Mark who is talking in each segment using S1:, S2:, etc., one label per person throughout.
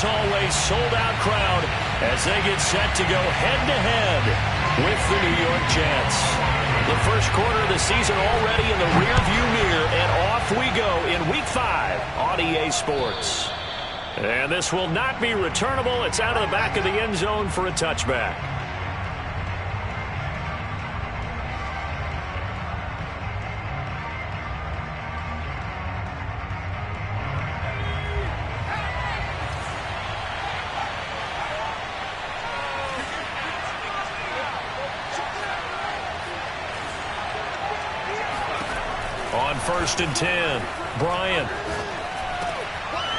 S1: Always sold-out crowd as they get set to go head-to-head with the New York Jets. The first quarter of the season already in the rearview mirror, and off we go in Week 5 on EA Sports. And this will not be returnable. It's out of the back of the end zone for a touchback. On 1st and 10, Bryant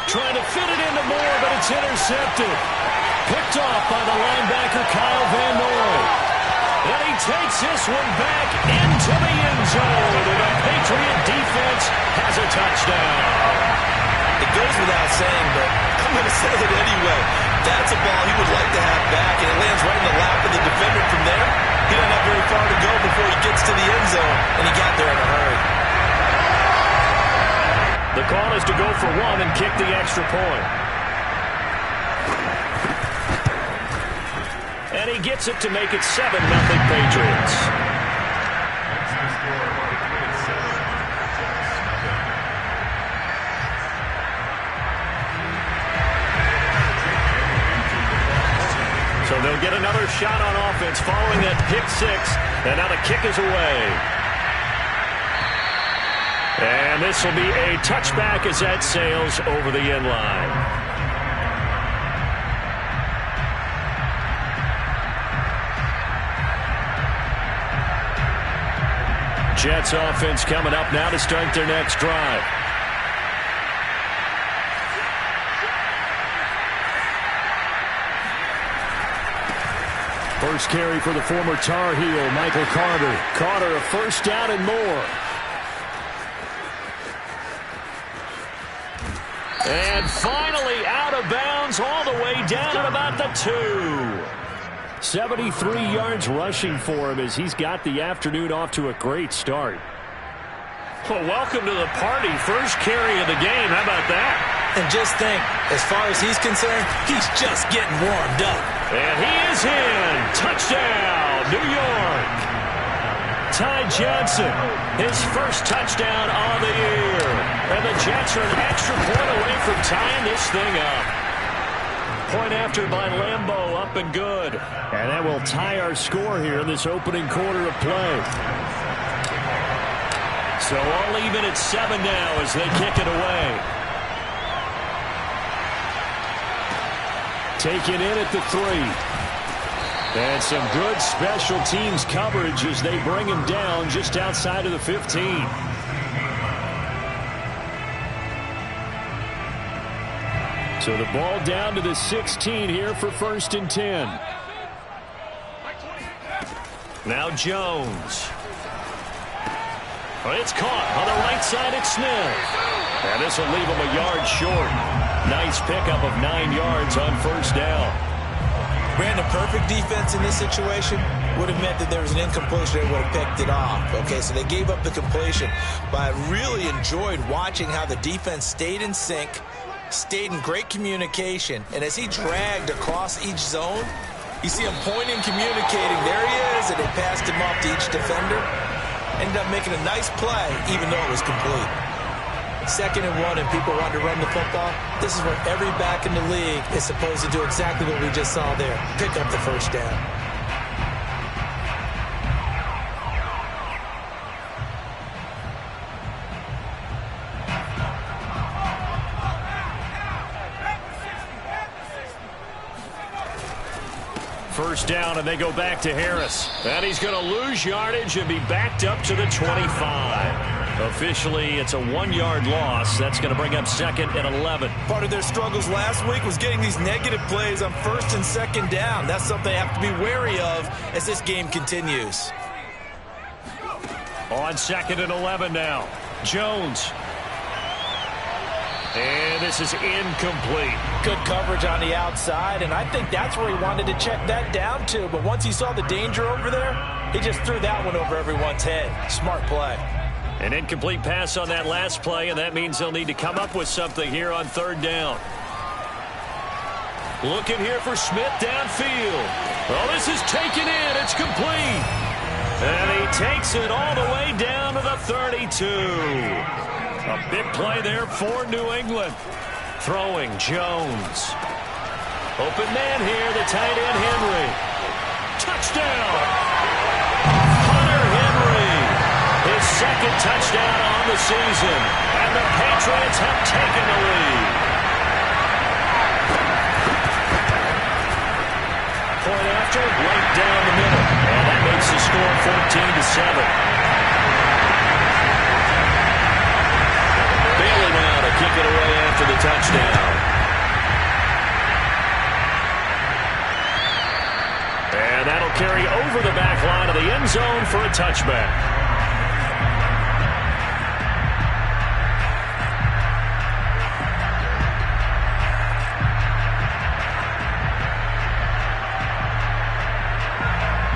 S1: trying to fit it into Moore, but it's intercepted. Picked off by the linebacker, Kyle Van Noy. And he takes this one back into the end zone, and the Patriot defense has a touchdown.
S2: It goes without saying, but I'm going to say it anyway. That's a ball he would like to have back, and it lands right in the lap of the defender from there. He doesn't have very far to go before he gets to the end zone, and he got there in a hurry.
S1: The call is to go for one and kick the extra point. And he gets it to make it 7-0 Patriots. So they'll get another shot on offense following that pick six. And now the kick is away. And this will be a touchback as that sails over the end line. Jets offense coming up now to start their next drive. First carry for the former Tar Heel, Michael Carter. Carter, a first down and more. And finally out of bounds all the way down at about the 2. 73 yards rushing for him as he's got the afternoon off to a great start. Well, welcome to the party. First carry of the game. How about that?
S2: And just think, as far as he's concerned, he's just getting warmed up.
S1: And he is in. Touchdown, New York. Ty Johnson, his first touchdown of the year. And the Jets are an extra point away from tying this thing up. Point after by Lambeau, up and good. And that will tie our score here in this opening quarter of play. So all even at 7 now as they kick it away. Taken in at the 3. And some good special teams coverage as they bring him down just outside of the 15. So the ball down to the 16 here for 1st and 10. Now Jones. It's caught on the right side at Smith. And this will leave him a yard short. Nice pickup of 9 yards on 1st down.
S2: Brandon, perfect defense in this situation would have meant that there was an incompletion. They would have picked it off. Okay, so they gave up the completion. But I really enjoyed watching how the defense stayed in sync, stayed in great communication. And as he dragged across each zone, you see him pointing, communicating. There he is, and they passed him off to each defender. Ended up making a nice play, even though it was complete. 2nd and 1 and people want to run the football. This is where every back in the league is supposed to do exactly what we just saw there. Pick up the first down.
S1: First down, and they go back to Harris. And he's going to lose yardage and be backed up to the 25. Officially, it's a 1-yard loss. That's going to bring up 2nd and 11.
S2: Part of their struggles last week was getting these negative plays on 1st and 2nd down. That's something they have to be wary of as this game continues.
S1: On 2nd and 11 now. Jones. And this is incomplete.
S2: Good coverage on the outside, and I think that's where he wanted to check that down to. But once he saw the danger over there, he just threw that one over everyone's head. Smart play.
S1: An incomplete pass on that last play, and that means they'll need to come up with something here on 3rd down. Looking here for Smith downfield. Oh, this is taken in. It's complete. And he takes it all the way down to the 32. A big play there for New England. Throwing Jones. Open man here, the tight end Henry. Touchdown. Hunter Henry. His second touchdown on the season. And the Patriots have taken the lead. Point after, right down the middle. And that makes the score 14-7. Bailey now to kick it away after the touchdown. And that'll carry over the back line of the end zone for a touchback.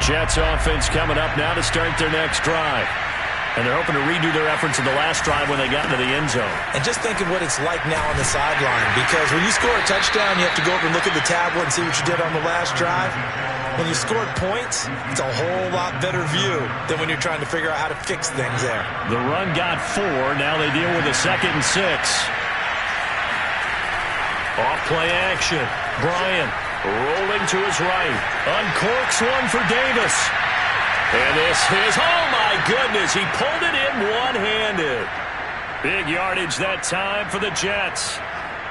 S1: Jets offense coming up now to start their next drive. And they're hoping to redo their efforts in the last drive when they got into the end zone. And just think of what it's like now on the sideline. Because when you score a touchdown, you have to go over and look at the tablet and see what you did on the last drive. When you scored points, it's a whole lot better view than when you're trying to figure out how to fix things there. The run got 4. Now they deal with a 2nd and 6. Off play action. Bryant rolling to his right. Uncorks one for Davis. And this is, oh my goodness, he pulled it in one-handed. Big yardage that time for the Jets.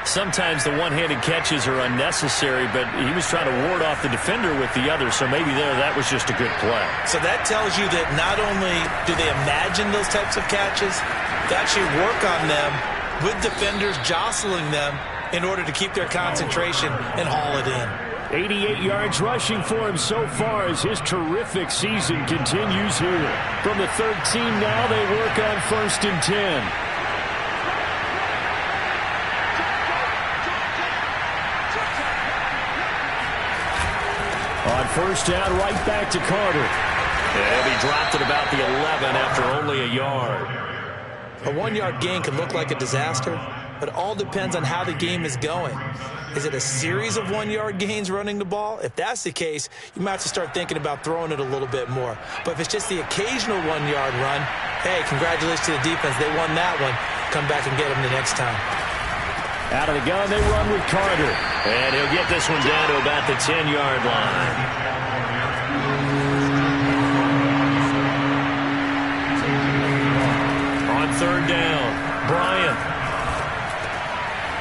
S1: Sometimes the one-handed catches are unnecessary, but he was trying to ward off the defender with the other, so maybe that was just a good play. So that tells you that not only do they imagine those types of catches, they actually work on them with defenders jostling them in order to keep their concentration and haul it in. 88 yards rushing for him so far as his terrific season continues here. From the 13 now, they work on 1st and 10. On 1st down, right back to Carter. And he dropped it about the 11 after only a yard. A 1-yard gain can look like a disaster, but it all depends on how the game is going. Is it a series of 1-yard gains running the ball? If that's the case, you might have to start thinking about throwing it a little bit more. But if it's just the occasional 1-yard run, hey, congratulations to the defense. They won that one. Come back and get them the next time. Out of the gun, they run with Carter. And he'll get this one down to about the 10-yard line. On 3rd down, Bryant.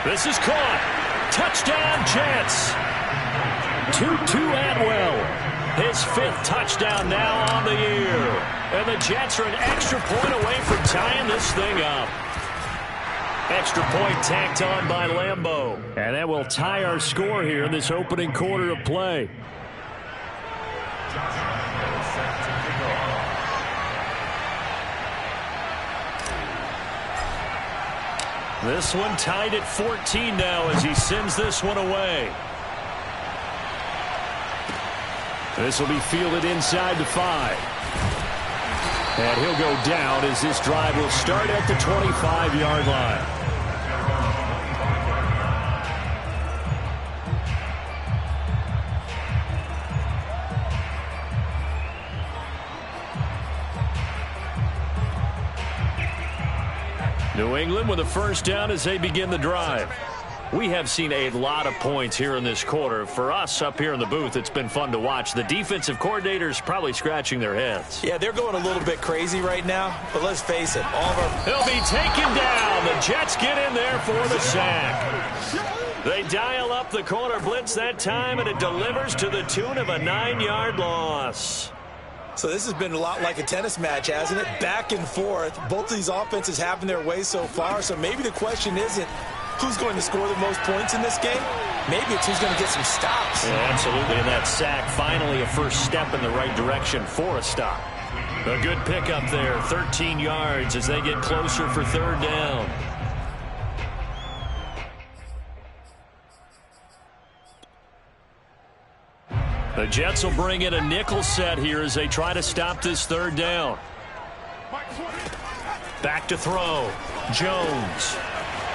S1: This is caught. Touchdown, Jets. Tutu Atwell. His 5th touchdown now on the year. And the Jets are an extra point away from tying this thing up. Extra point tacked on by Lambeau. And that will tie our score here in this opening quarter of play. This one tied at 14 now as he sends this one away. This will be fielded inside the 5. And he'll go down as this drive will start at the 25-yard line. New England with a 1st down as they begin the drive. We have seen a lot of points here in this quarter. For us up here in the booth, it's been fun to watch. The defensive coordinators probably scratching their heads. Yeah, they're going a little bit crazy right now, but let's face it, all of our... He'll be taken down. The Jets get in there for the sack. They dial up the corner blitz that time, and it delivers to the tune of a 9-yard loss. So this has been a lot like a tennis match, hasn't it? Back and forth. Both of these offenses having their way so far. So maybe the question isn't who's going to score the most points in this game. Maybe it's who's going to get some stops. Yeah, absolutely. And that sack, finally a first step in the right direction for a stop. A good pickup there. 13 yards as they get closer for 3rd down. The Jets will bring in a nickel set here as they try to stop this 3rd down. Back to throw. Jones.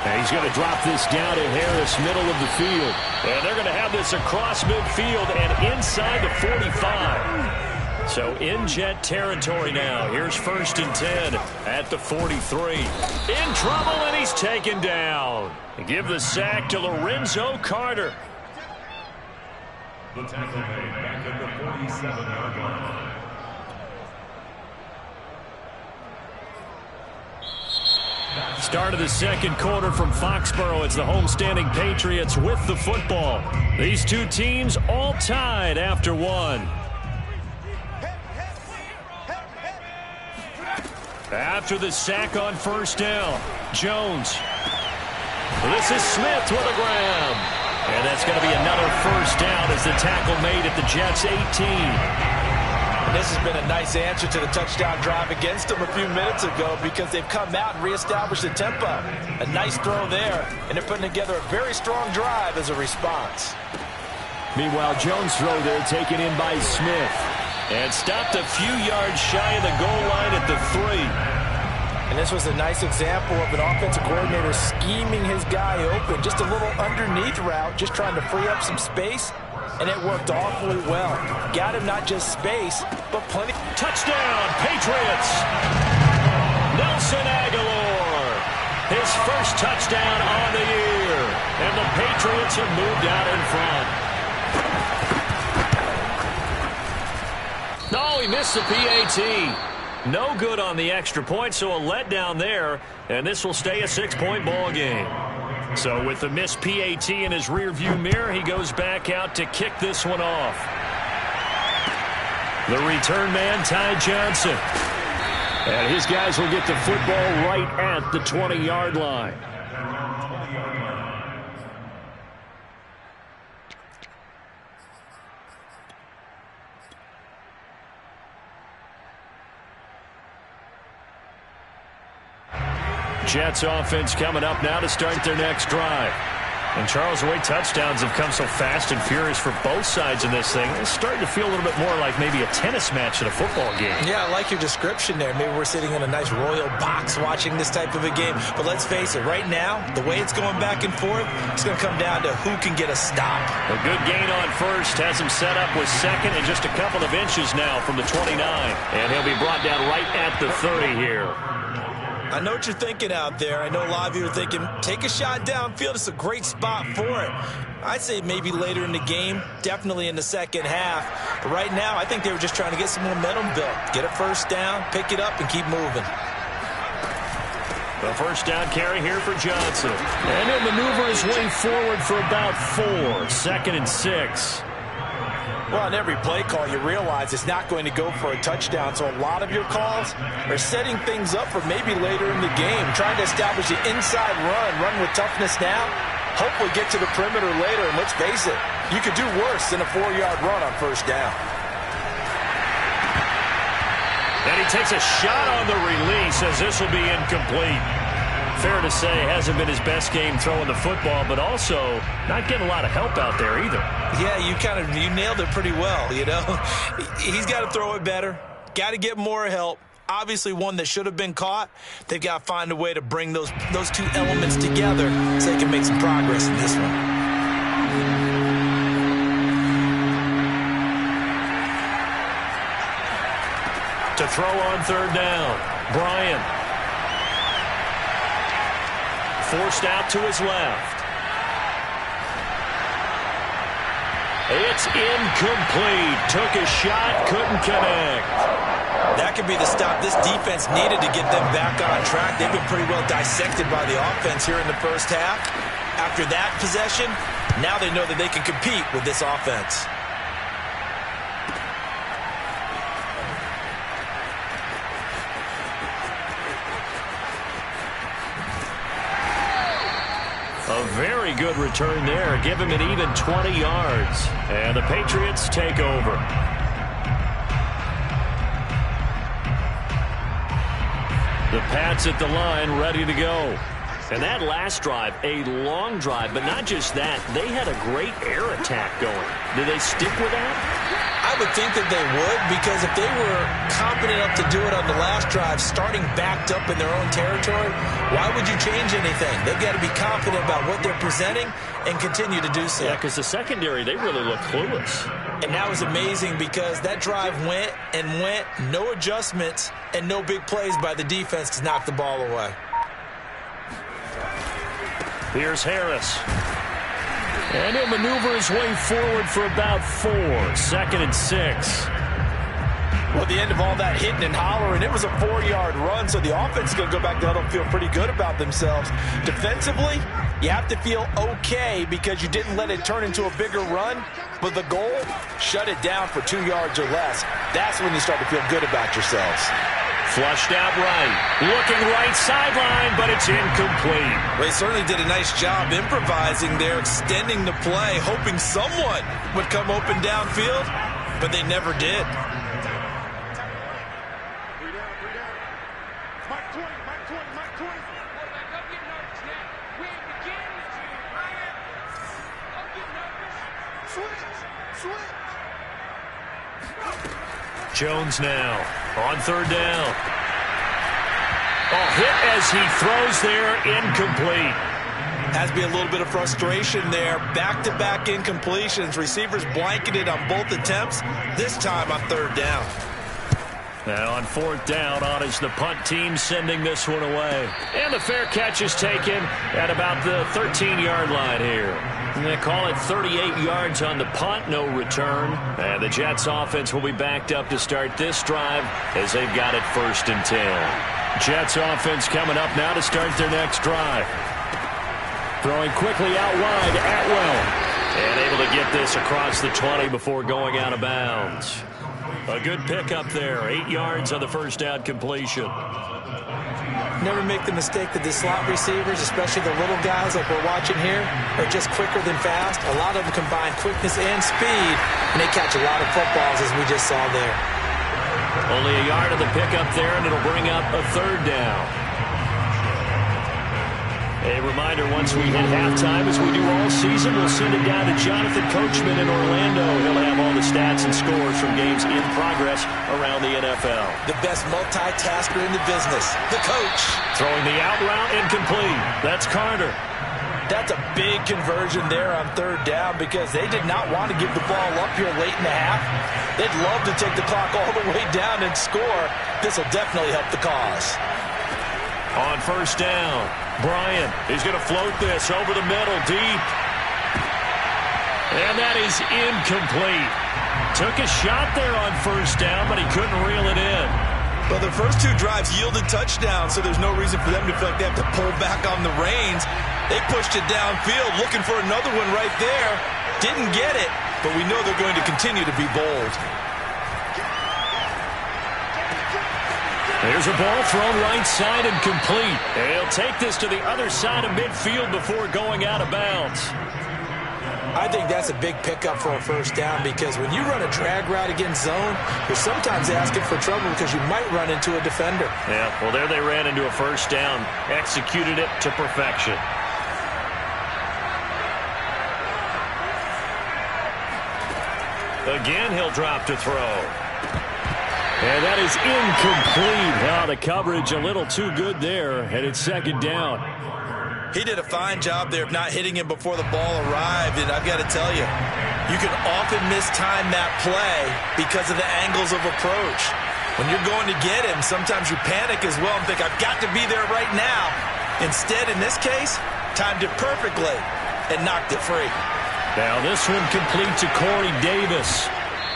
S1: And he's going to drop this down to Harris, middle of the field. And they're going to have this across midfield and inside the 45. So in Jet territory now. Here's 1st and 10 at the 43. In trouble, and he's taken down. Give the sack to Lorenzo Carter.
S3: The tackle made back at the 47-yard line.
S1: Start of the second quarter from Foxborough. It's the homestanding Patriots with the football. These two teams all tied after one. After the sack on 1st down, Jones. This is Smith with a grab. And that's going to be another 1st down as the tackle made at the Jets' 18.
S2: This has been a nice answer to the touchdown drive against them a few minutes ago because they've come out and reestablished the tempo. A nice throw there, and they're putting together a very strong drive as a response.
S1: Meanwhile, Jones' throw there taken in by Smith. And stopped a few yards shy of the goal line at the 3.
S2: And this was a nice example of an offensive coordinator scheming his guy open. Just a little underneath route, just trying to free up some space. And it worked awfully well. Got him not just space, but plenty.
S1: Touchdown, Patriots! Nelson Aguilar. His first touchdown on the year. And the Patriots have moved out in front. No, he missed the PAT. No good on the extra point, so a letdown there. And this will stay a 6-point ball game. So with the missed PAT in his rearview mirror, he goes back out to kick this one off. The return man, Ty Johnson. And his guys will get the football right at the 20-yard line. Jets offense coming up now to start their next drive. And Charles, the way touchdowns have come so fast and furious for both sides in this thing, it's starting to feel a little bit more like maybe a tennis match at a football game.
S2: Yeah, I like your description there. Maybe we're sitting in a nice royal box watching this type of a game. But let's face it, right now, the way it's going back and forth, it's going to come down to who can get a stop.
S1: A good gain on 1st, has him set up with 2nd and just a couple of inches now from the 29. And he'll be brought down right at the 30 here.
S2: I know what you're thinking out there. I know a lot of you are thinking, take a shot downfield. It's a great spot for it. I'd say maybe later in the game, definitely in the second half. But right now, I think they were just trying to get some momentum built. Get a 1st down, pick it up, and keep moving.
S1: The 1st down carry here for Johnson. And he'll maneuver his way forward for about 4. 2nd and 6.
S2: Well, on every play call, you realize it's not going to go for a touchdown. So a lot of your calls are setting things up for maybe later in the game, trying to establish the inside run with toughness now, hopefully get to the perimeter later. And let's face it, you could do worse than a 4-yard run on 1st down.
S1: And he takes a shot on the release as this will be incomplete. Fair to say, hasn't been his best game throwing the football, but also not getting a lot of help out there either.
S2: Yeah, you nailed it pretty well, you know. He's got to throw it better, got to get more help. Obviously one that should have been caught. They've got to find a way to bring those two elements together so they can make some progress in this one.
S1: To throw on 3rd down, Bryant. Forced out to his left. It's incomplete. Took a shot, couldn't connect.
S2: That could be the stop this defense needed to get them back on track. They've been pretty well dissected by the offense here in the 1st half. After that possession, now they know that they can compete with this offense.
S1: A very good return there. Give him an even 20 yards. And the Patriots take over. The Pats at the line, ready to go. And that last drive, a long drive, but not just that. They had a great air attack going. Did they stick with that?
S2: I I would think that they would, because if they were confident enough to do it on the last drive, starting backed up in their own territory, why would you change anything? They've got to be confident about what they're presenting and continue to do so.
S1: Yeah, because the secondary, they really look clueless.
S2: And that was amazing because that drive went and went, no adjustments and no big plays by the defense to knock the ball away.
S1: Here's Harris. And he'll maneuver his way forward for about 4. 2nd and 6.
S2: Well, at the end of all that hitting and hollering, it was a 4-yard run, so the offense is going to go back there and feel pretty good about themselves. Defensively, you have to feel okay because you didn't let it turn into a bigger run, but the goal, shut it down for 2 yards or less. That's when you start to feel good about yourselves.
S1: Flushed out right. Looking right sideline, but it's incomplete.
S2: They certainly did a nice job improvising there, extending the play, hoping someone would come open downfield, but they never did.
S1: Jones now on 3rd down. Hit as he throws there, incomplete.
S2: Has to be a little bit of frustration there. Back-to-back incompletions. Receivers blanketed on both attempts, this time on 3rd down.
S1: Now on 4th down, on is the punt team sending this one away. And the fair catch is taken at about the 13-yard line here. And they call it 38 yards on the punt, no return. And the Jets offense will be backed up to start this drive as they've got it 1st and 10. Jets offense coming up now to start their next drive. Throwing quickly out wide, Atwell. And able to get this across the 20 before going out of bounds. A good pickup there. 8 yards on the first down completion.
S2: Never make the mistake that the slot receivers, especially the little guys like we're watching here, are just quicker than fast. A lot of them combine quickness and speed, and they catch a lot of footballs, as we just saw there.
S1: Only a yard of the pickup there, and it'll bring up a 3rd down. A reminder, once we hit halftime, as we do all season, we'll send it down to Jonathan Coachman in Orlando. He'll have all the stats and scores from games in progress around the NFL.
S2: The best multitasker in the business, the coach.
S1: Throwing the out route, incomplete. That's Carter.
S2: That's a big conversion there on 3rd down because they did not want to give the ball up here late in the half. They'd love to take the clock all the way down and score. This will definitely help the cause.
S1: On 1st down, Bryant is going to float this over the middle deep. And that is incomplete. Took a shot there on 1st down, but he couldn't reel it in.
S2: Well, the first 2 drives yielded touchdowns, so there's no reason for them to feel like they have to pull back on the reins. They pushed it downfield, looking for another one right there. Didn't get it, but we know they're going to continue to be bold.
S1: There's a ball thrown right side and complete. He'll take this to the other side of midfield before going out of bounds.
S2: I think that's a big pickup for a 1st down because when you run a drag route against zone, you're sometimes asking for trouble because you might run into a defender.
S1: Yeah, well, there they ran into a 1st down. Executed it to perfection. Again, he'll drop to throw. And that is incomplete. Now the coverage a little too good there, and it's 2nd down.
S2: He did a fine job there of not hitting him before the ball arrived, and I've got to tell you, you can often mistime that play because of the angles of approach. When you're going to get him, sometimes you panic as well and think, I've got to be there right now. Instead, in this case, timed it perfectly and knocked it free.
S1: Now this one complete to Corey Davis.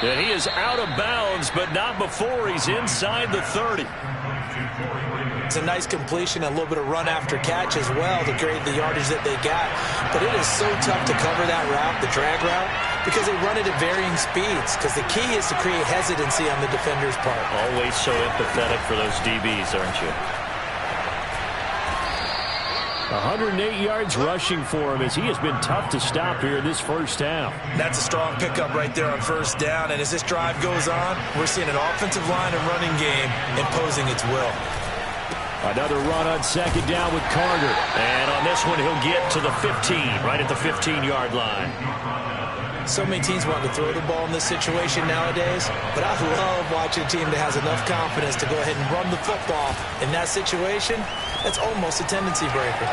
S1: And he is out of bounds, but not before he's inside the 30.
S2: It's a nice completion, a little bit of run after catch as well to create the yardage that they got. But it is so tough to cover that route, the drag route, because they run it at varying speeds. Because the key is to create hesitancy on the defender's part.
S1: Always so empathetic for those DBs, aren't you? 108 yards rushing for him as he has been tough to stop here in this 1st half.
S2: That's a strong pickup right there on 1st down. And as this drive goes on, we're seeing an offensive line and running game imposing its will.
S1: Another run on 2nd down with Carter. And on this one, he'll get to the 15, right at the 15-yard line.
S2: So many teams want to throw the ball in this situation nowadays, but I love watching a team that has enough confidence to go ahead and run the football. In that situation, that's almost a tendency breaker.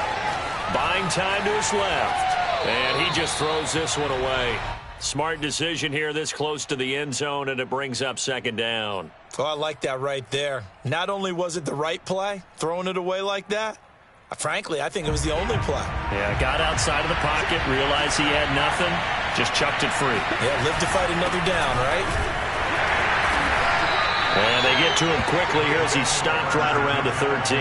S1: Buying time to his left, and he just throws this one away. Smart decision here this close to the end zone, and it brings up second down.
S2: Oh, I like that right there. Not only was it the right play, throwing it away like that, frankly, I think it was the only play.
S1: Yeah, got outside of the pocket, realized he had nothing, just chucked it free.
S2: Yeah, live to fight another down, right?
S1: And they get to him quickly here as he's stopped right around the 13.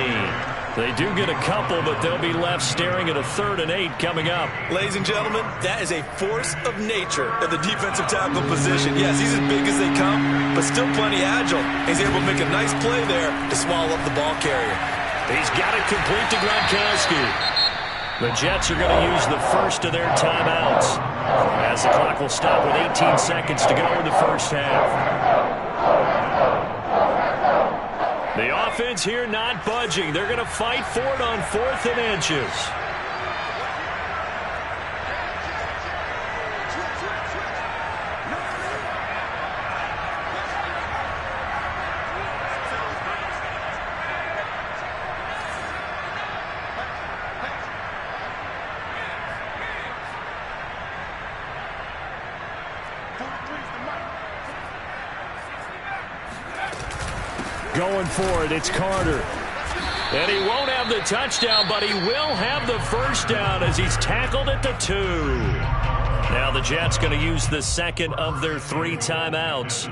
S1: They do get a couple, but they'll be left staring at a 3rd and 8 coming up.
S2: Ladies and gentlemen, that is a force of nature at the defensive tackle position. Yes, he's as big as they come, but still plenty agile. He's able to make a nice play there to swallow up the ball carrier.
S1: He's got it complete to Gronkowski. The Jets are going to use the first of their timeouts, as the clock will stop with 18 seconds to go in the first half. The offense here not budging. They're going to fight for it on 4th and inches. Going for it, it's Carter. And he won't have the touchdown, but he will have the first down as he's tackled at the 2. Now the Jets going to use the second of their 3 timeouts,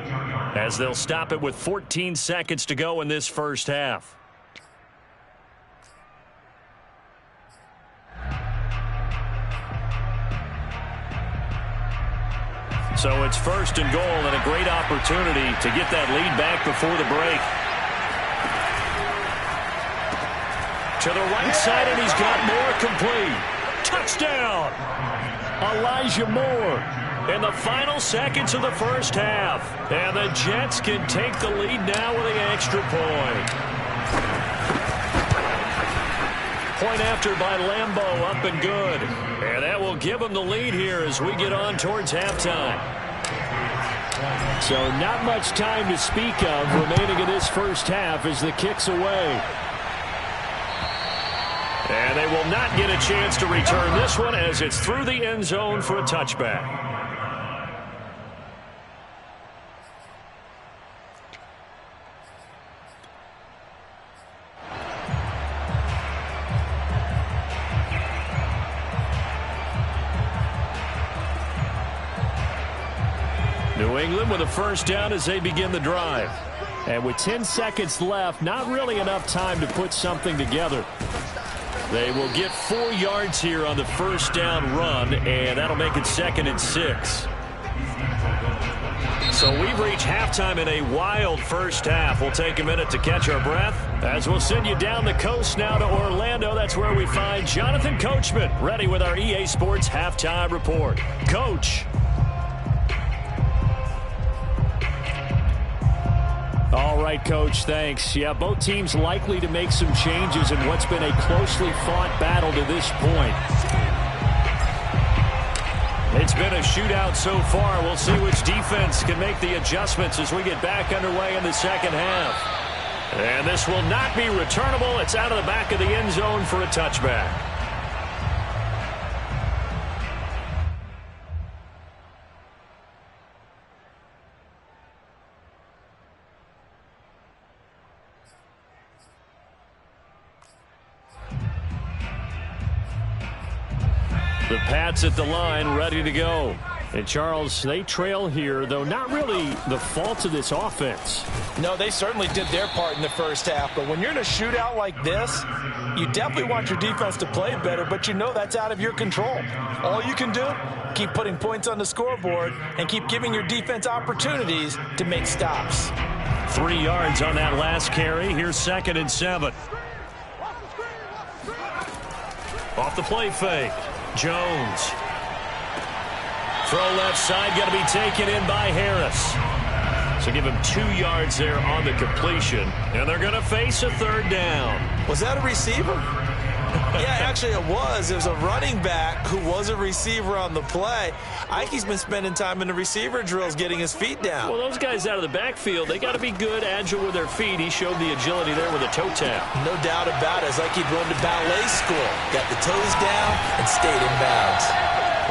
S1: as they'll stop it with 14 seconds to go in this first half. So it's 1st and goal, and a great opportunity to get that lead back before the break. To the right side, and he's got Moore complete. Touchdown! Elijah Moore in the final seconds of the first half. And the Jets can take the lead now with an extra point. Point after by Lambeau, up and good. And that will give them the lead here as we get on towards halftime. So not much time to speak of remaining in this first half as the kick's away. And they will not get a chance to return this one as it's through the end zone for a touchback. New England with a first down as they begin the drive. And with 10 seconds left, not really enough time to put something together. They will get 4 yards here on the first down run, and that'll make it 2nd and 6. So we've reached halftime in a wild first half. We'll take a minute to catch our breath as we'll send you down the coast now to Orlando. That's where we find Jonathan Coachman ready with our EA Sports Halftime Report. Coach. All right, Coach, thanks. Yeah, both teams likely to make some changes in what's been a closely fought battle to this point. It's been a shootout so far. We'll see which defense can make the adjustments as we get back underway in the second half. And this will not be returnable. It's out of the back of the end zone for a touchback. The Pats at the line, ready to go. And, Charles, they trail here, though not really the fault of this offense.
S2: No, they certainly did their part in the first half. But when you're in a shootout like this, you definitely want your defense to play better, but you know that's out of your control. All you can do, keep putting points on the scoreboard and keep giving your defense opportunities to make stops.
S1: 3 yards on that last carry. Here's 2nd and 7. Off the play fake. Jones. Throw left side, got to be taken in by Harris. So give him 2 yards there on the completion. And they're going to face a 3rd down.
S2: Was that a receiver? Yeah, actually it was. It was a running back who was a receiver on the play. Ike's been spending time in the receiver drills getting his feet down.
S1: Well, those guys out of the backfield, they got to be good, agile with their feet. He showed the agility there with a toe tap.
S2: No doubt about it. It's like he'd run to ballet school. Got the toes down and stayed in bounds.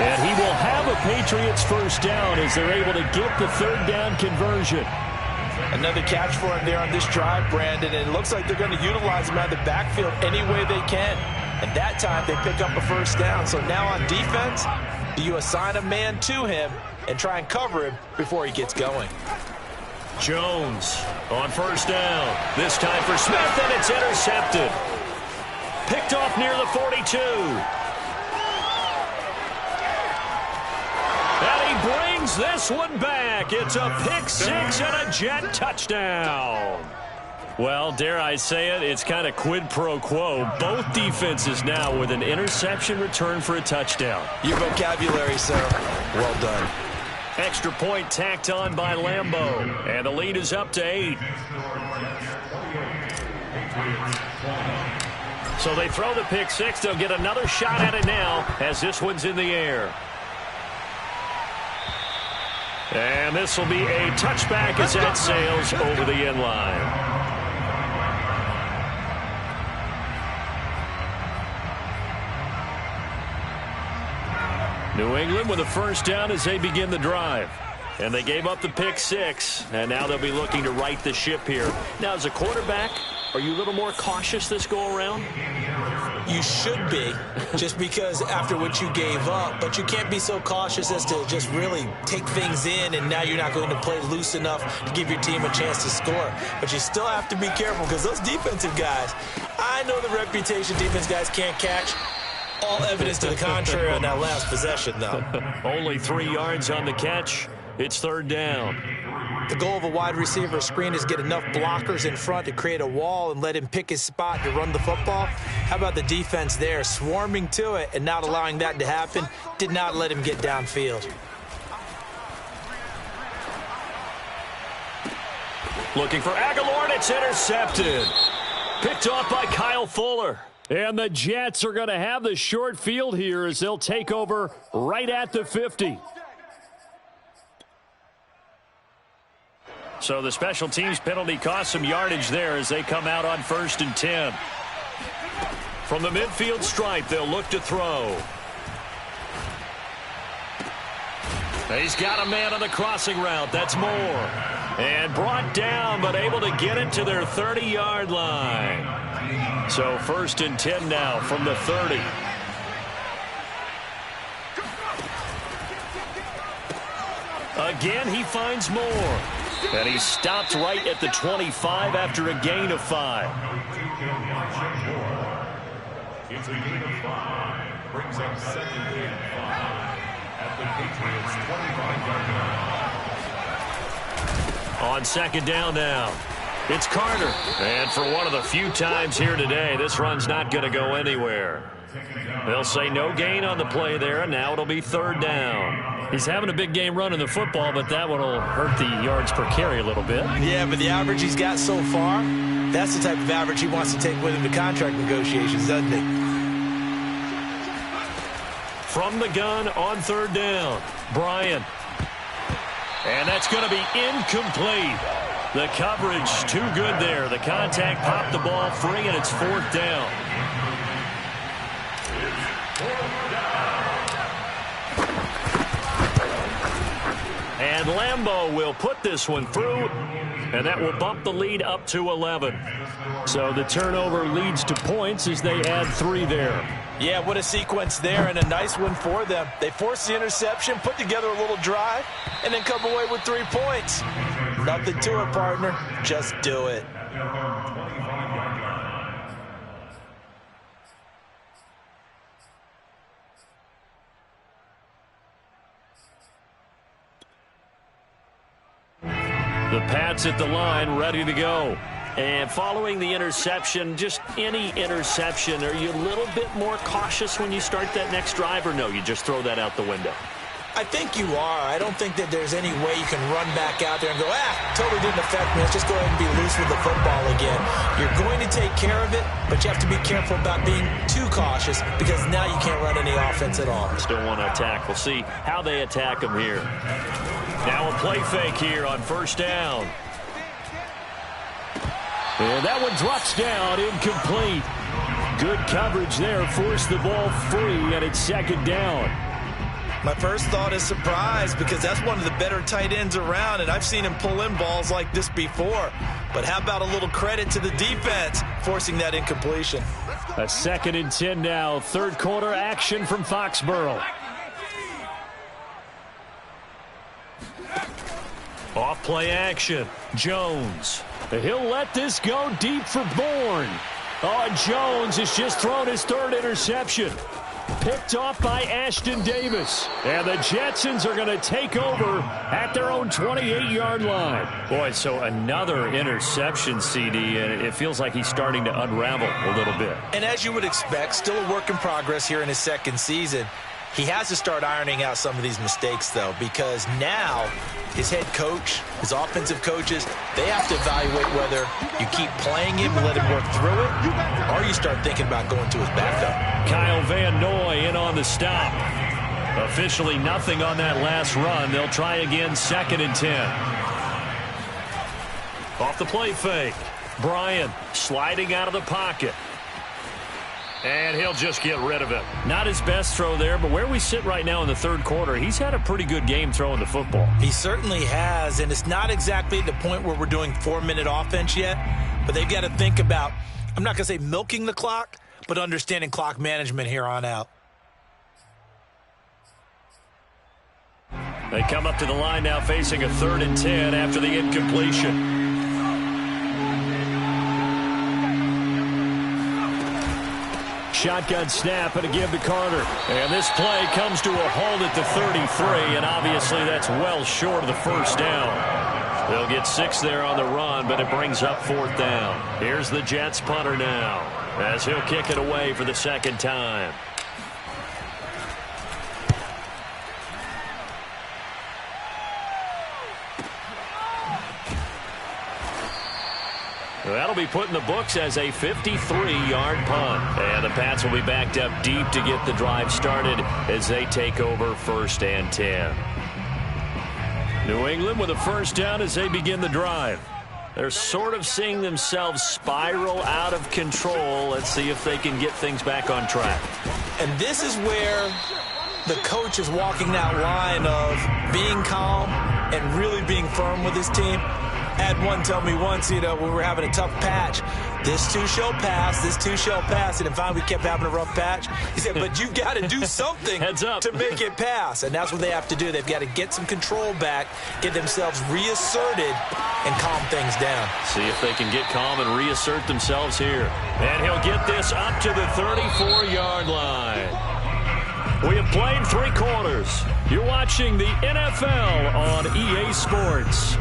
S1: And he will have a Patriots first down as they're able to get the third down conversion.
S2: Another catch for him there on this drive, Brandon, and it looks like they're going to utilize him out of the backfield any way they can. And that time, they pick up a first down. So now on defense, do you assign a man to him and try and cover him before he gets going?
S1: Jones on first down. This time for Smith, and it's intercepted. Picked off near the 42. And he brings this one back. It's a pick six and a Jet touchdown. Well, dare I say it, it's kind of quid pro quo. Both defenses now with an interception return for a touchdown.
S2: Your vocabulary, sir. Well done.
S1: Extra point tacked on by Lambeau. And the lead is up to 8. So they throw the pick six. They'll get another shot at it now as this one's in the air. And this will be a touchback as that sails over the end line. New England with a first down as they begin the drive. And they gave up the pick six, and now they'll be looking to right the ship here. Now, as a quarterback, are you a little more cautious this go-around?
S2: You should be, just because after what you gave up, but you can't be so cautious as to just really take things in, and now you're not going to play loose enough to give your team a chance to score. But you still have to be careful, because those defensive guys, I know the reputation defense guys can't catch. All evidence to the contrary on that last possession, though.
S1: Only 3 yards on the catch. It's third down.
S2: The goal of a wide receiver screen is get enough blockers in front to create a wall and let him pick his spot to run the football. How about the defense there, swarming to it and not allowing that to happen? Did not let him get downfield.
S1: Looking for Aguilar, and it's intercepted. Picked off by Kyle Fuller. And the Jets are going to have the short field here as they'll take over right at the 50. So the special teams penalty cost some yardage there as they come out on 1st and 10. From the midfield stripe, they'll look to throw. He's got a man on the crossing route. That's Moore. And brought down, but able to get it to their 30-yard line. So 1st and 10 now from the 30. Again, he finds Moore. And he stopped right at the 25 after a gain of 5.
S3: It's a gain of 5. Brings up 2nd and 5 at the Patriots' 25-yard line.
S1: On 2nd down now, it's Carter. And for one of the few times here today, this run's not going to go anywhere. They'll say no gain on the play there, and now it'll be 3rd down. He's having a big game running the football, but that one will hurt the yards per carry a little bit.
S2: Yeah, but the average he's got so far, that's the type of average he wants to take with him to contract negotiations, doesn't he?
S1: From the gun on 3rd down, Bryan. And that's going to be incomplete. The coverage too good there. The contact popped the ball free, and it's 4th down. And Lambeau will put this one through, and that will bump the lead up to 11. So the turnover leads to points as they add 3 there.
S2: Yeah, what a sequence there, and a nice one for them. They forced the interception, put together a little drive, and then come away with 3 points. Nothing to it, partner. Just do it.
S1: The Pats at the line, ready to go. And following the interception, just any interception, are you a little bit more cautious when you start that next drive, or no, you just throw that out the window?
S2: I think you are. I don't think that there's any way you can run back out there and go, totally didn't affect me. Let's just go ahead and be loose with the football again. You're going to take care of it, but you have to be careful about being too cautious because now you can't run any offense at all.
S1: Still want to attack. We'll see how they attack them here. Now a play fake here on first down. And that one drops down, incomplete. Good coverage there, forced the ball free, and it's second down.
S2: My first thought is surprise because that's one of the better tight ends around, and I've seen him pull in balls like this before. But how about a little credit to the defense forcing that incompletion?
S1: A 2nd and 10 now, third quarter action from Foxborough. Off play action, Jones. He'll let this go deep for Bourne. Oh, Jones has just thrown his 3rd interception. Picked off by Ashton Davis. And the Jetsons are going to take over at their own 28-yard line. Boy, so another interception, CD, and it feels like he's starting to unravel a little bit.
S2: And as you would expect, still a work in progress here in his 2nd season. He has to start ironing out some of these mistakes, though, because now his head coach, his offensive coaches, they have to evaluate whether you keep playing him and let him work through it, or you start thinking about going to his backup.
S1: Kyle Van Noy in on the stop. Officially nothing on that last run. They'll try again, 2nd and 10. Off the play fake. Bryant sliding out of the pocket. And he'll just get rid of it. Not his best throw there, but where we sit right now in the 3rd quarter, he's had a pretty good game throwing the football.
S2: He certainly has, and it's not exactly at the point where we're doing 4-minute offense yet, but they've got to think about, I'm not going to say milking the clock, but understanding clock management here on out.
S1: They come up to the line now facing a 3rd and 10 after the incompletion. Shotgun snap and a give to Carter. And this play comes to a halt at the 33, and obviously that's well short of the first down. They'll get 6 there on the run, but it brings up 4th down. Here's the Jets punter now as he'll kick it away for the 2nd time. That'll be put in the books as a 53-yard punt. And the Pats will be backed up deep to get the drive started as they take over 1st and 10. New England with a first down as they begin the drive. They're sort of seeing themselves spiral out of control. Let's see if they can get things back on track.
S2: And this is where the coach is walking that line of being calm and really being firm with his team. I had one tell me once, when we were having a tough patch, this too shall pass, this too shall pass. And finally we kept having a rough patch. He said, but you've got to do something to make it pass. And that's what they have to do. They've got to get some control back, get themselves reasserted, and calm things down.
S1: See if they can get calm and reassert themselves here. And he'll get this up to the 34-yard line. We have played 3 quarters. You're watching the NFL on EA Sports.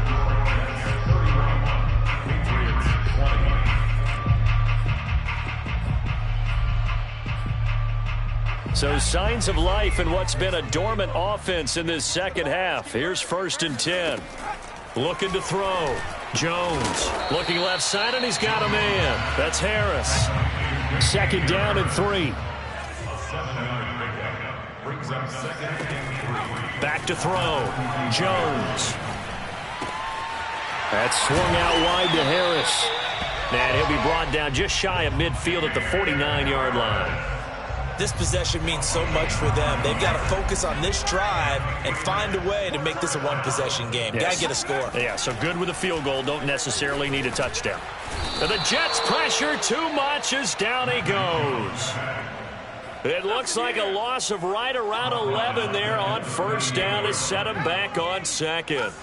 S1: So signs of life in what's been a dormant offense in this 2nd half. Here's 1st and 10. Looking to throw. Jones looking left side, and he's got a man. That's Harris. 2nd down and 3. Back to throw. Jones. That's swung out wide to Harris. And he'll be brought down just shy of midfield at the 49-yard line.
S2: This possession means so much for them. They've got to focus on this drive and find a way to make this a one-possession game.
S1: Yes.
S2: Got to get a score.
S1: Yeah, so good with a field goal. Don't necessarily need a touchdown. And the Jets pressure too much as down he goes. It looks like a loss of right around 11 there on first down to set him back on 2nd.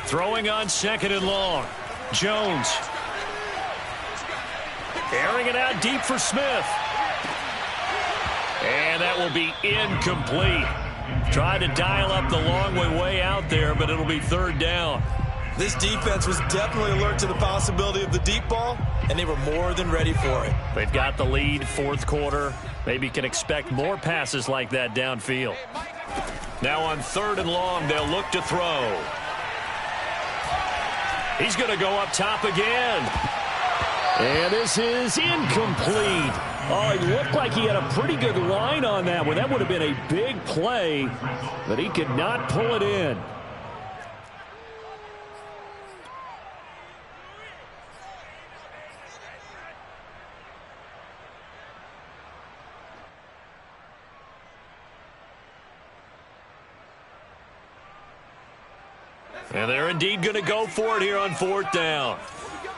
S1: Throwing on 2nd and long. Jones. Airing it out deep for Smith. And that will be incomplete. Tried to dial up the long way out there, but it'll be 3rd down.
S2: This defense was definitely alert to the possibility of the deep ball, and they were more than ready for it.
S1: They've got the lead, fourth quarter. Maybe can expect more passes like that downfield. Now on 3rd and long, they'll look to throw. He's going to go up top again. And this is incomplete. Oh, he looked like he had a pretty good line on that one. That would have been a big play, but he could not pull it in. And they're indeed going to go for it here on 4th down.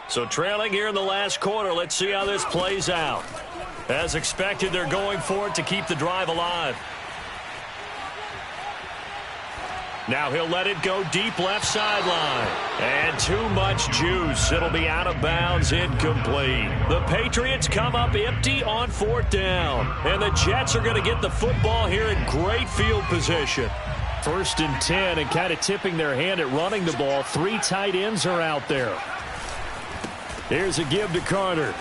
S1: So trailing here in the last quarter, let's see how this plays out. As expected, they're going for it to keep the drive alive. Now he'll let it go deep left sideline. And too much juice. It'll be out of bounds, incomplete. The Patriots come up empty on 4th down. And the Jets are going to get the football here in great field position. 1st and 10, and kind of tipping their hand at running the ball. 3 tight ends are out there. Here's a give to Carter.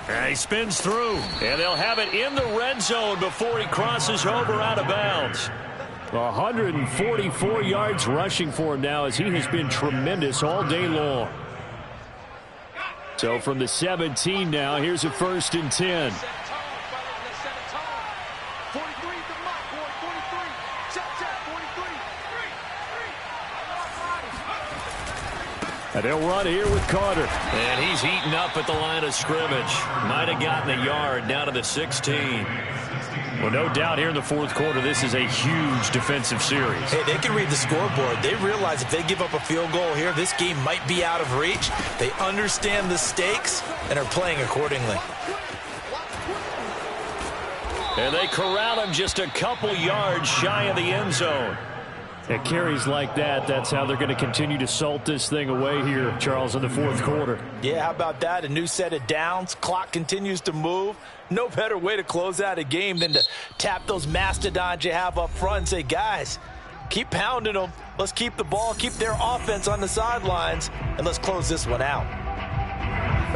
S1: And he spins through, and they'll have it in the red zone before he crosses over out of bounds. 144 yards rushing for him now, as he has been tremendous all day long. So from the 17 now, here's a 1st and 10. And they'll run here with Carter. And he's eaten up at the line of scrimmage. Might have gotten a yard down to the 16. Well, no doubt here in the 4th quarter, this is a huge defensive series.
S2: Hey, they can read the scoreboard. They realize if they give up a field goal here, this game might be out of reach. They understand the stakes and are playing accordingly.
S1: And they corral him just a couple yards shy of the end zone. At carries like that, that's how they're going to continue to salt this thing away here, Charles, in the 4th quarter.
S2: Yeah, how about that? A new set of downs. Clock continues to move. No better way to close out a game than to tap those mastodons you have up front and say, guys, keep pounding them. Let's keep the ball, keep their offense on the sidelines, and let's close this one out.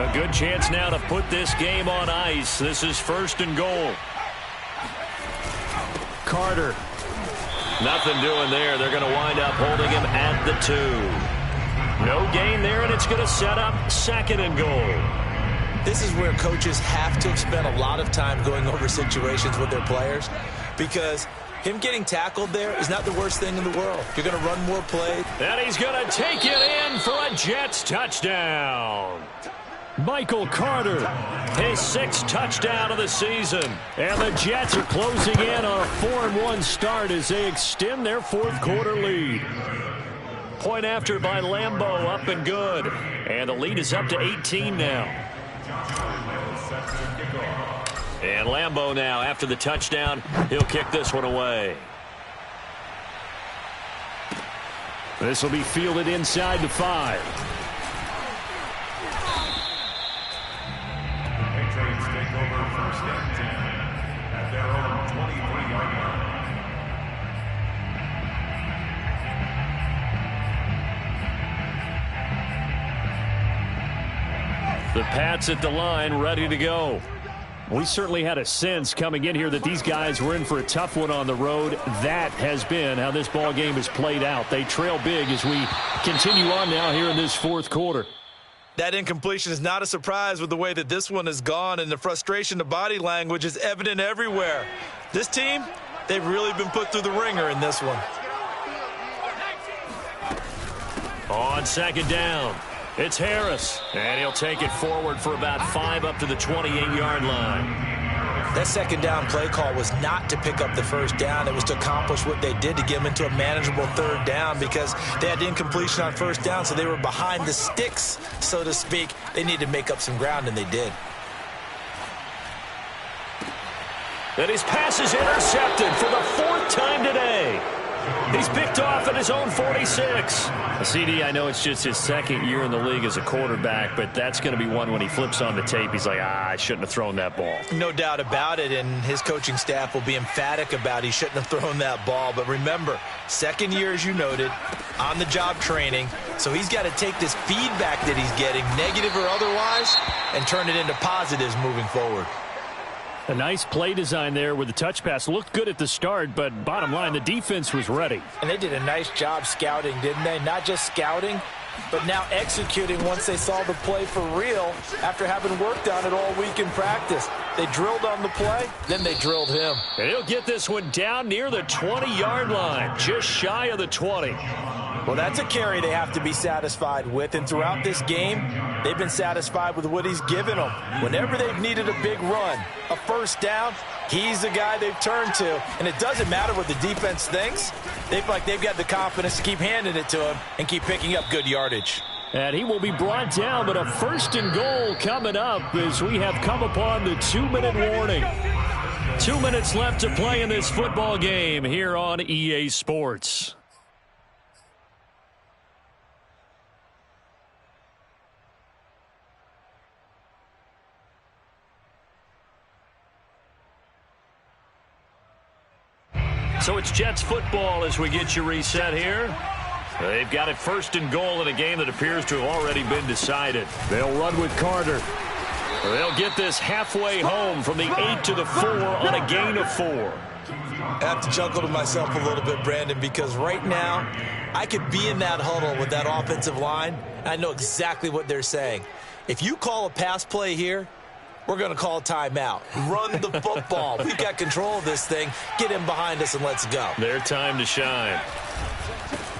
S1: A good chance now to put this game on ice. This is 1st and goal. Carter. Nothing doing there. They're going to wind up holding him at the 2. No gain there, and it's going to set up 2nd and goal.
S2: This is where coaches have to spend a lot of time going over situations with their players, because him getting tackled there is not the worst thing in the world. You're going to run more plays.
S1: And he's going to take it in for a Jets touchdown. Michael Carter, his 6th touchdown of the season. And the Jets are closing in on a 4-1 start as they extend their 4th quarter lead. Point after by Lambeau, up and good. And the lead is up to 18 now. And Lambeau now, after the touchdown, he'll kick this one away. This will be fielded inside the 5. The Pats at the line, ready to go. We certainly had a sense coming in here that these guys were in for a tough one on the road. That has been how this ball game has played out. They trail big as we continue on now here in this 4th quarter.
S2: That incompletion is not a surprise with the way that this one has gone, and the frustration, the body language is evident everywhere. This team, they've really been put through the ringer in this one.
S1: On 2nd down, it's Harris, and he'll take it forward for about 5 up to the 28-yard line.
S2: That 2nd down play call was not to pick up the 1st down. It was to accomplish what they did to get them into a manageable 3rd down, because they had incompletion on 1st down, so they were behind the sticks, so to speak. They needed to make up some ground, and they did.
S1: And his pass is intercepted for the 4th time today. He's picked off at his own 46. CD, I know it's just his second year in the league as a quarterback, but that's going to be one when he flips on the tape. He's like, I shouldn't have thrown that ball.
S2: No doubt about it, and his coaching staff will be emphatic about he shouldn't have thrown that ball. But remember, second year, as you noted, on-the-job training, so he's got to take this feedback that he's getting, negative or otherwise, and turn it into positives moving forward.
S1: A nice play design there with the touch pass. Looked good at the start, but bottom line, the defense was ready.
S2: And they did a nice job scouting, didn't they? Not just scouting, but now executing once they saw the play for real after having worked on it all week in practice. They drilled on the play, then they drilled him.
S1: And he'll get this one down near the 20-yard line, just shy of the 20.
S2: Well, that's a carry they have to be satisfied with, and throughout this game, they've been satisfied with what he's given them. Whenever they've needed a big run, a first down, he's the guy they've turned to, and it doesn't matter what the defense thinks. They feel like they've got the confidence to keep handing it to him and keep picking up good yardage.
S1: And he will be brought down, but a 1st and goal coming up as we have come upon the 2-minute warning. 2 minutes left to play in this football game here on EA Sports. So it's Jets football as we get you reset here. They've got it 1st and goal in a game that appears to have already been decided. They'll run with Carter. They'll get this halfway home from the 8 to the 4 on a gain of 4.
S2: I have to chuckle to myself a little bit, Brandon, because right now I could be in that huddle with that offensive line, and I know exactly what they're saying. If you call a pass play here, we're going to call a timeout. Run the football. We've got control of this thing. Get him behind us and let's go.
S1: Their time to shine.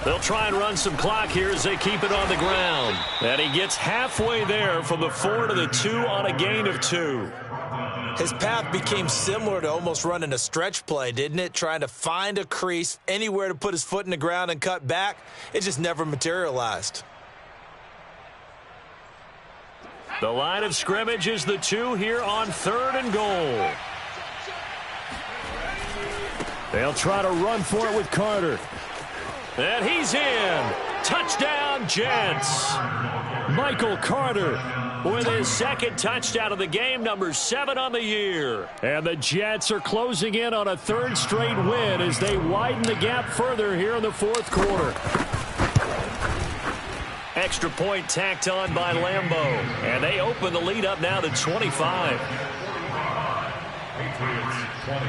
S1: They'll try and run some clock here as they keep it on the ground. And he gets halfway there from the 4 to the 2 on a gain of 2.
S2: His path became similar to almost running a stretch play, didn't it? Trying to find a crease, anywhere to put his foot in the ground and cut back. It just never materialized.
S1: The line of scrimmage is the 2 here on 3rd and goal. They'll try to run for it with Carter. And he's in. Touchdown, Jets. Michael Carter with his 2nd touchdown of the game, number 7 on the year. And the Jets are closing in on a 3rd straight win as they widen the gap further here in the 4th quarter. Extra point tacked on by Lambeau. And they open the lead up now to 25.
S3: Patriots 20.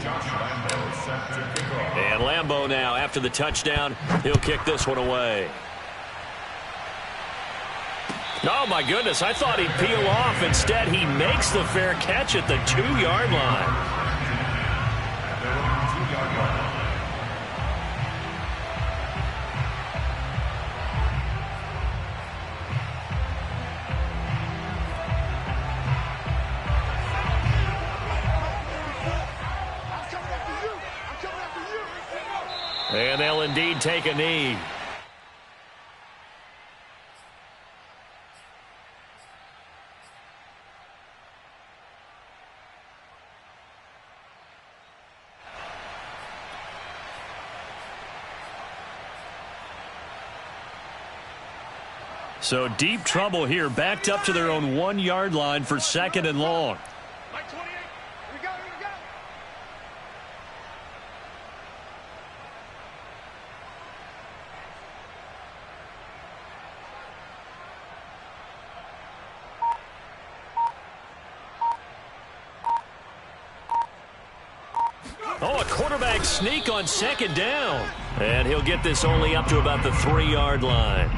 S3: Josh Lambeau set to kick off.
S1: And Lambeau now, after the touchdown, he'll kick this one away. Oh, my goodness. I thought he'd peel off. Instead, he makes the fair catch at the 2-yard line. And they'll indeed take a knee. So deep trouble here, backed up to their own 1-yard line for 2nd and long. Oh, a quarterback sneak on 2nd down. And he'll get this only up to about the 3-yard line.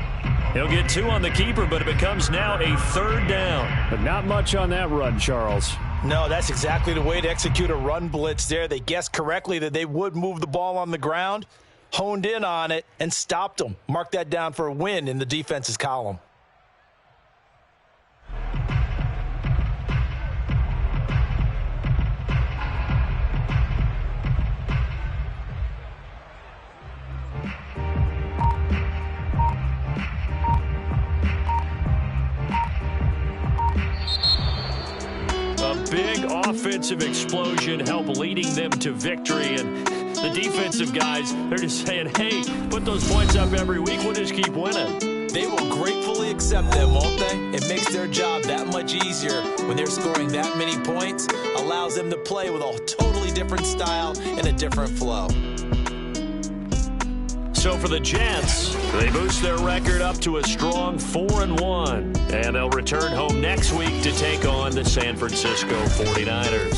S1: He'll get 2 on the keeper, but it becomes now a 3rd down. But not much on that run, Charles.
S2: No, that's exactly the way to execute a run blitz there. They guessed correctly that they would move the ball on the ground, honed in on it, and stopped them. Mark that down for a win in the defense's column.
S1: Big offensive explosion help leading them to victory, and The defensive guys, they're just saying, hey, put those points up every week. We'll just keep winning.
S2: They will gratefully accept them, won't they? It makes their job that much easier when they're scoring that many points. Allows them to play with a totally different style and a different flow.
S1: So for the Jets, they boost their record up to a strong 4-1. And they'll return home next week to take on the San Francisco 49ers.